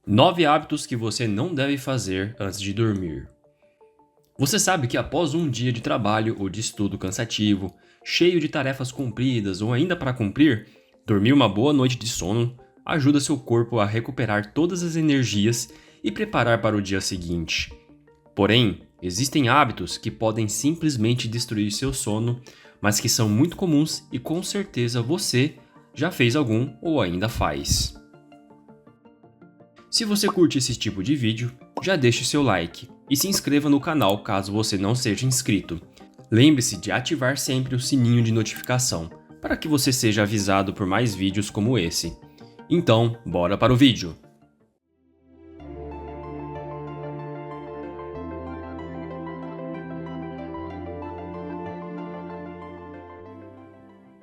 9 hábitos que você não deve fazer antes de dormir. Você sabe que após um dia de trabalho ou de estudo cansativo, cheio de tarefas cumpridas ou ainda para cumprir, dormir uma boa noite de sono ajuda seu corpo a recuperar todas as energias e preparar para o dia seguinte. Porém, existem hábitos que podem simplesmente destruir seu sono, mas que são muito comuns e com certeza você já fez algum ou ainda faz. Se você curte esse tipo de vídeo, já deixe seu like e se inscreva no canal caso você não seja inscrito. Lembre-se de ativar sempre o sininho de notificação para que você seja avisado por mais vídeos como esse. Então, bora para o vídeo!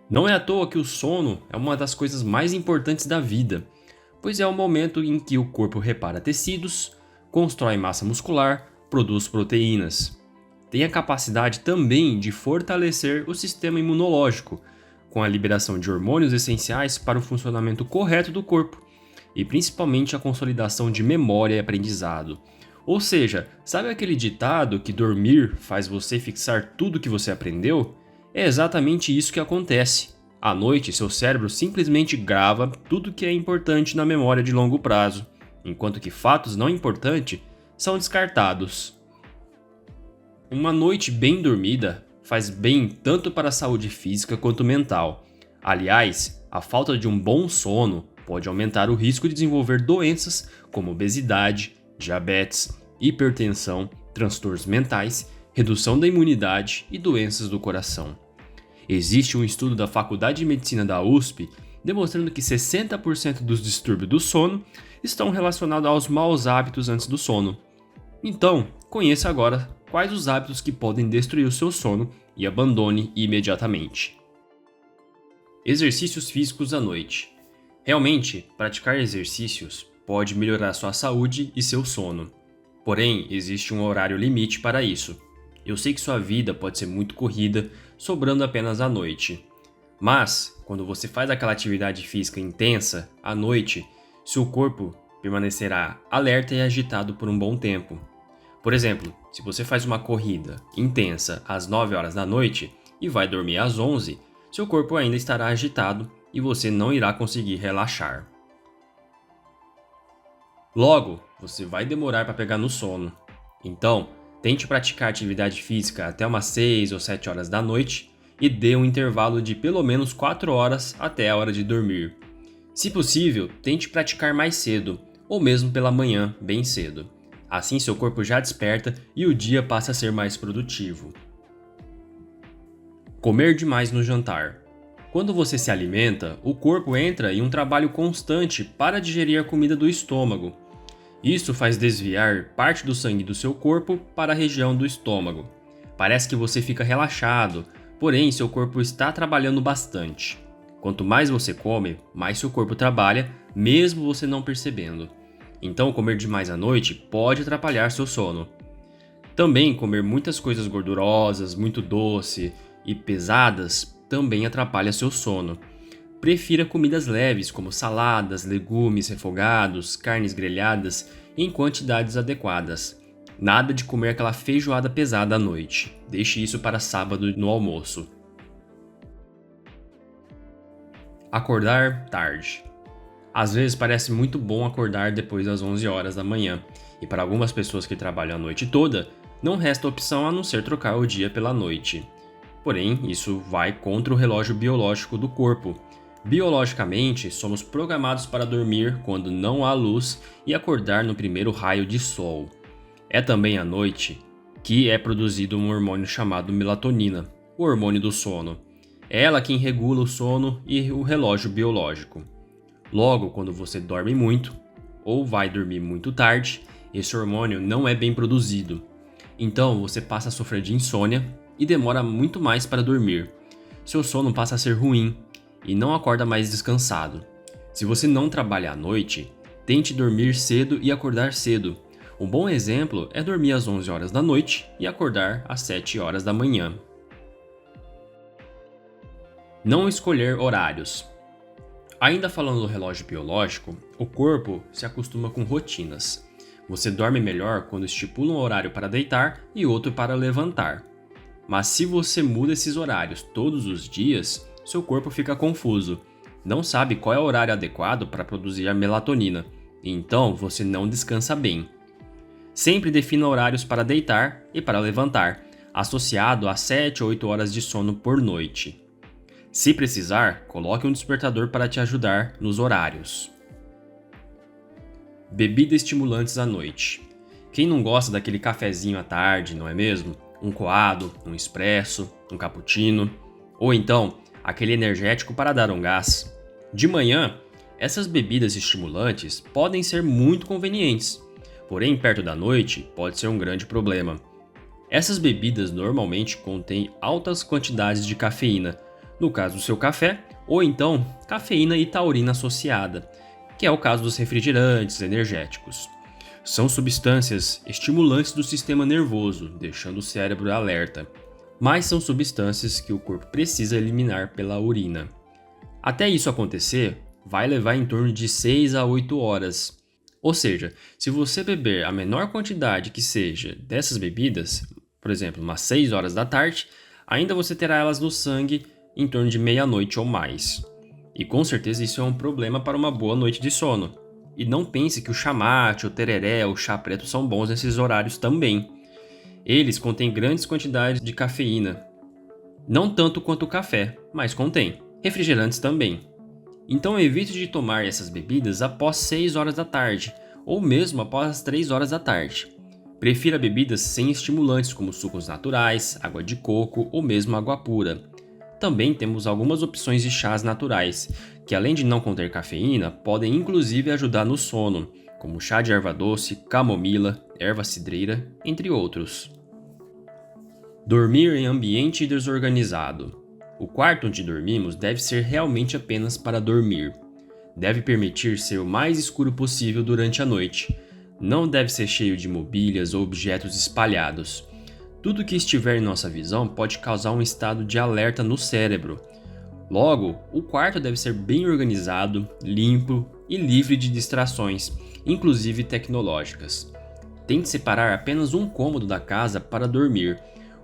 Não é à toa que o sono é uma das coisas mais importantes da vida, pois é o momento em que o corpo repara tecidos, constrói massa muscular, produz proteínas. Tem a capacidade também de fortalecer o sistema imunológico, com a liberação de hormônios essenciais para o funcionamento correto do corpo, e principalmente a consolidação de memória e aprendizado. Ou seja, sabe aquele ditado que dormir faz você fixar tudo que você aprendeu? É exatamente isso que acontece. À noite, seu cérebro simplesmente grava tudo que é importante na memória de longo prazo, enquanto que fatos não importantes são descartados. Uma noite bem dormida faz bem tanto para a saúde física quanto mental. Aliás, a falta de um bom sono pode aumentar o risco de desenvolver doenças como obesidade, diabetes, hipertensão, transtornos mentais, redução da imunidade e doenças do coração. Existe um estudo da Faculdade de Medicina da USP demonstrando que 60% dos distúrbios do sono estão relacionados aos maus hábitos antes do sono. Então, conheça agora quais os hábitos que podem destruir o seu sono e abandone imediatamente. Exercícios físicos à noite. Realmente, praticar exercícios pode melhorar sua saúde e seu sono. Porém, existe um horário limite para isso. Eu sei que sua vida pode ser muito corrida, sobrando apenas à noite. Mas, quando você faz aquela atividade física intensa, à noite, seu corpo permanecerá alerta e agitado por um bom tempo. Por exemplo, se você faz uma corrida intensa às 9 horas da noite e vai dormir às 11, seu corpo ainda estará agitado e você não irá conseguir relaxar. Logo, você vai demorar para pegar no sono. Então, tente praticar atividade física até umas 6 ou 7 horas da noite e dê um intervalo de pelo menos 4 horas até a hora de dormir. Se possível, tente praticar mais cedo, ou mesmo pela manhã, bem cedo. Assim seu corpo já desperta e o dia passa a ser mais produtivo. Comer demais no jantar. Quando você se alimenta, o corpo entra em um trabalho constante para digerir a comida do estômago. Isso faz desviar parte do sangue do seu corpo para a região do estômago. Parece que você fica relaxado, porém seu corpo está trabalhando bastante. Quanto mais você come, mais seu corpo trabalha, mesmo você não percebendo. Então, comer demais à noite pode atrapalhar seu sono. Também comer muitas coisas gordurosas, muito doce e pesadas também atrapalha seu sono. Prefira comidas leves como saladas, legumes refogados, carnes grelhadas em quantidades adequadas. Nada de comer aquela feijoada pesada à noite. Deixe isso para sábado no almoço. Acordar tarde. Às vezes parece muito bom acordar depois das 11 horas da manhã, e para algumas pessoas que trabalham a noite toda, não resta opção a não ser trocar o dia pela noite. Porém, isso vai contra o relógio biológico do corpo. Biologicamente, somos programados para dormir quando não há luz e acordar no primeiro raio de sol. É também à noite que é produzido um hormônio chamado melatonina, o hormônio do sono. É ela quem regula o sono e o relógio biológico. Logo, quando você dorme muito, ou vai dormir muito tarde, esse hormônio não é bem produzido. Então, você passa a sofrer de insônia e demora muito mais para dormir. Seu sono passa a ser ruim e não acorda mais descansado. Se você não trabalha à noite, tente dormir cedo e acordar cedo. Um bom exemplo é dormir às 11 horas da noite e acordar às 7 horas da manhã. Não escolher horários. Ainda falando do relógio biológico, o corpo se acostuma com rotinas. Você dorme melhor quando estipula um horário para deitar e outro para levantar. Mas se você muda esses horários todos os dias, seu corpo fica confuso. Não sabe qual é o horário adequado para produzir a melatonina, e então você não descansa bem. Sempre defina horários para deitar e para levantar, associado a 7 ou 8 horas de sono por noite. Se precisar, coloque um despertador para te ajudar nos horários. Bebida estimulantes à noite. Quem não gosta daquele cafezinho à tarde, não é mesmo? Um coado, um expresso, um cappuccino, ou então aquele energético para dar um gás. De manhã, essas bebidas estimulantes podem ser muito convenientes, porém perto da noite pode ser um grande problema. Essas bebidas normalmente contêm altas quantidades de cafeína, no caso do seu café, ou então cafeína e taurina associada, que é o caso dos refrigerantes energéticos. São substâncias estimulantes do sistema nervoso, deixando o cérebro alerta, mas são substâncias que o corpo precisa eliminar pela urina. Até isso acontecer, vai levar em torno de 6 a 8 horas. Ou seja, se você beber a menor quantidade que seja dessas bebidas, por exemplo, umas 6 horas da tarde, ainda você terá elas no sangue em torno de meia-noite ou mais. E com certeza isso é um problema para uma boa noite de sono. E não pense que o chá mate, o tereré ou o chá preto são bons nesses horários também. Eles contêm grandes quantidades de cafeína. Não tanto quanto o café, mas contém. Refrigerantes também. Então evite de tomar essas bebidas após 6 horas da tarde, ou mesmo após as 3 horas da tarde. Prefira bebidas sem estimulantes como sucos naturais, água de coco ou mesmo água pura. Também temos algumas opções de chás naturais, que além de não conter cafeína, podem inclusive ajudar no sono, como chá de erva doce, camomila, erva cidreira, entre outros. Dormir em ambiente desorganizado. O quarto onde dormimos deve ser realmente apenas para dormir. Deve permitir ser o mais escuro possível durante a noite. Não deve ser cheio de mobílias ou objetos espalhados. Tudo que estiver em nossa visão pode causar um estado de alerta no cérebro. Logo, o quarto deve ser bem organizado, limpo e livre de distrações, inclusive tecnológicas. Tente separar apenas um cômodo da casa para dormir.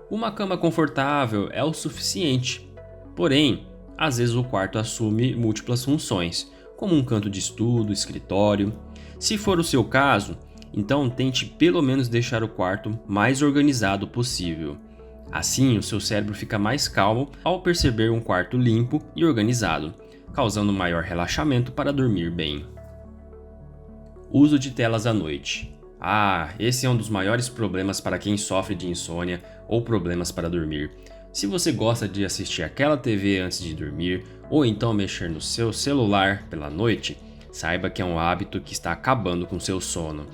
Uma cama confortável é o suficiente. Porém, às vezes o quarto assume múltiplas funções, como um canto de estudo, escritório. Se for o seu caso, então tente pelo menos deixar o quarto mais organizado possível. Assim, o seu cérebro fica mais calmo ao perceber um quarto limpo e organizado, causando maior relaxamento para dormir bem. Uso de telas à noite. Esse é um dos maiores problemas para quem sofre de insônia ou problemas para dormir. Se você gosta de assistir aquela TV antes de dormir, ou então mexer no seu celular pela noite, saiba que é um hábito que está acabando com seu sono.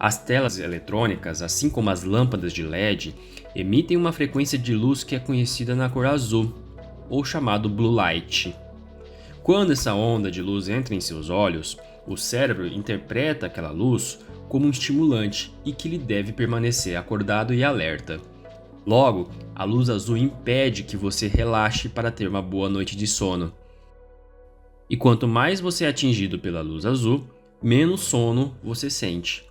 As telas eletrônicas, assim como as lâmpadas de LED, emitem uma frequência de luz que é conhecida na cor azul, ou chamado blue light. Quando essa onda de luz entra em seus olhos, o cérebro interpreta aquela luz como um estimulante e que lhe deve permanecer acordado e alerta. Logo, a luz azul impede que você relaxe para ter uma boa noite de sono. E quanto mais você é atingido pela luz azul, menos sono você sente.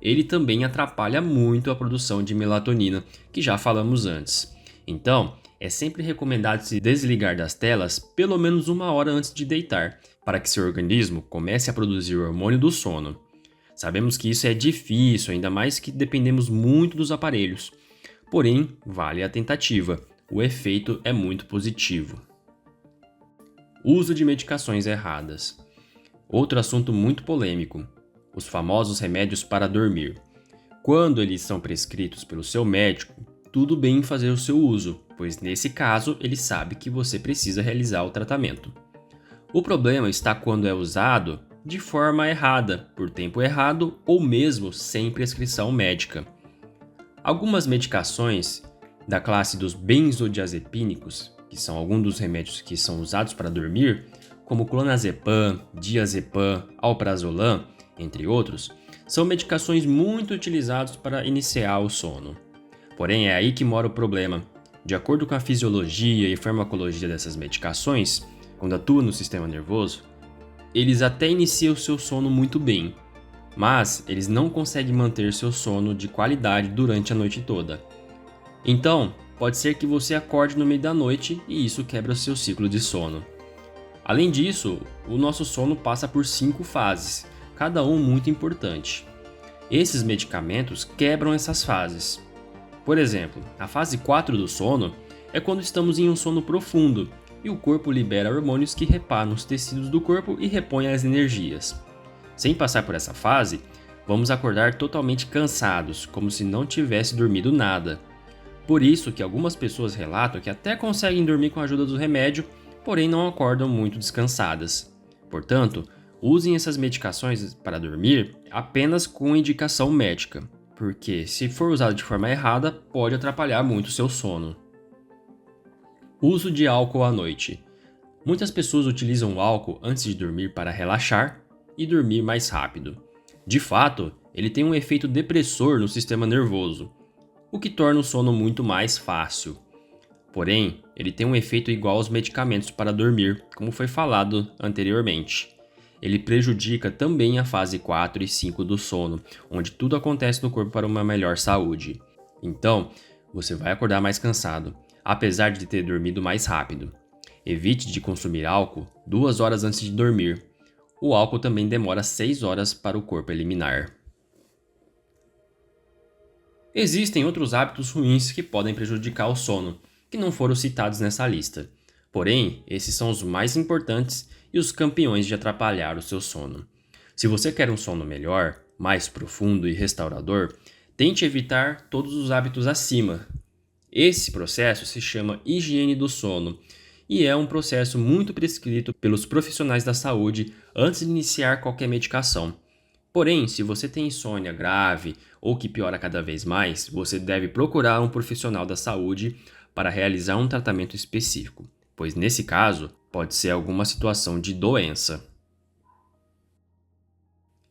Ele também atrapalha muito a produção de melatonina, que já falamos antes. Então, é sempre recomendado se desligar das telas pelo menos 1 hora antes de deitar, para que seu organismo comece a produzir o hormônio do sono. Sabemos que isso é difícil, ainda mais que dependemos muito dos aparelhos. Porém, vale a tentativa, o efeito é muito positivo. Uso de medicações erradas. Outro assunto muito polêmico. Os famosos remédios para dormir. Quando eles são prescritos pelo seu médico, tudo bem em fazer o seu uso, pois nesse caso ele sabe que você precisa realizar o tratamento. O problema está quando é usado de forma errada, por tempo errado ou mesmo sem prescrição médica. Algumas medicações da classe dos benzodiazepínicos, que são alguns dos remédios que são usados para dormir, como clonazepam, diazepam, alprazolam, entre outros, são medicações muito utilizadas para iniciar o sono. Porém, é aí que mora o problema. De acordo com a fisiologia e farmacologia dessas medicações, quando atuam no sistema nervoso, eles até iniciam o seu sono muito bem, mas eles não conseguem manter seu sono de qualidade durante a noite toda. Então, pode ser que você acorde no meio da noite e isso quebra o seu ciclo de sono. Além disso, o nosso sono passa por 5 fases, cada um muito importante. Esses medicamentos quebram essas fases. Por exemplo, a fase 4 do sono é quando estamos em um sono profundo e o corpo libera hormônios que reparam os tecidos do corpo e repõem as energias. Sem passar por essa fase, vamos acordar totalmente cansados, como se não tivesse dormido nada. Por isso que algumas pessoas relatam que até conseguem dormir com a ajuda do remédio, porém não acordam muito descansadas. Portanto, usem essas medicações para dormir apenas com indicação médica, porque se for usado de forma errada, pode atrapalhar muito o seu sono. Uso de álcool à noite. Muitas pessoas utilizam o álcool antes de dormir para relaxar e dormir mais rápido. De fato, ele tem um efeito depressor no sistema nervoso, o que torna o sono muito mais fácil. Porém, ele tem um efeito igual aos medicamentos para dormir, como foi falado anteriormente. Ele prejudica também a fase 4 e 5 do sono, onde tudo acontece no corpo para uma melhor saúde. Então, você vai acordar mais cansado, apesar de ter dormido mais rápido. Evite de consumir álcool 2 horas antes de dormir. O álcool também demora 6 horas para o corpo eliminar. Existem outros hábitos ruins que podem prejudicar o sono, que não foram citados nessa lista. Porém, esses são os mais importantes e os campeões de atrapalhar o seu sono. Se você quer um sono melhor, mais profundo e restaurador, tente evitar todos os hábitos acima. Esse processo se chama higiene do sono e é um processo muito prescrito pelos profissionais da saúde antes de iniciar qualquer medicação. Porém, se você tem insônia grave ou que piora cada vez mais, você deve procurar um profissional da saúde para realizar um tratamento específico, pois nesse caso pode ser alguma situação de doença.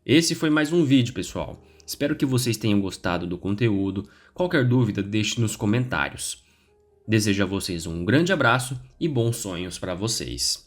Esse foi mais um vídeo, pessoal. Espero que vocês tenham gostado do conteúdo. Qualquer dúvida, deixe nos comentários. Desejo a vocês um grande abraço e bons sonhos para vocês.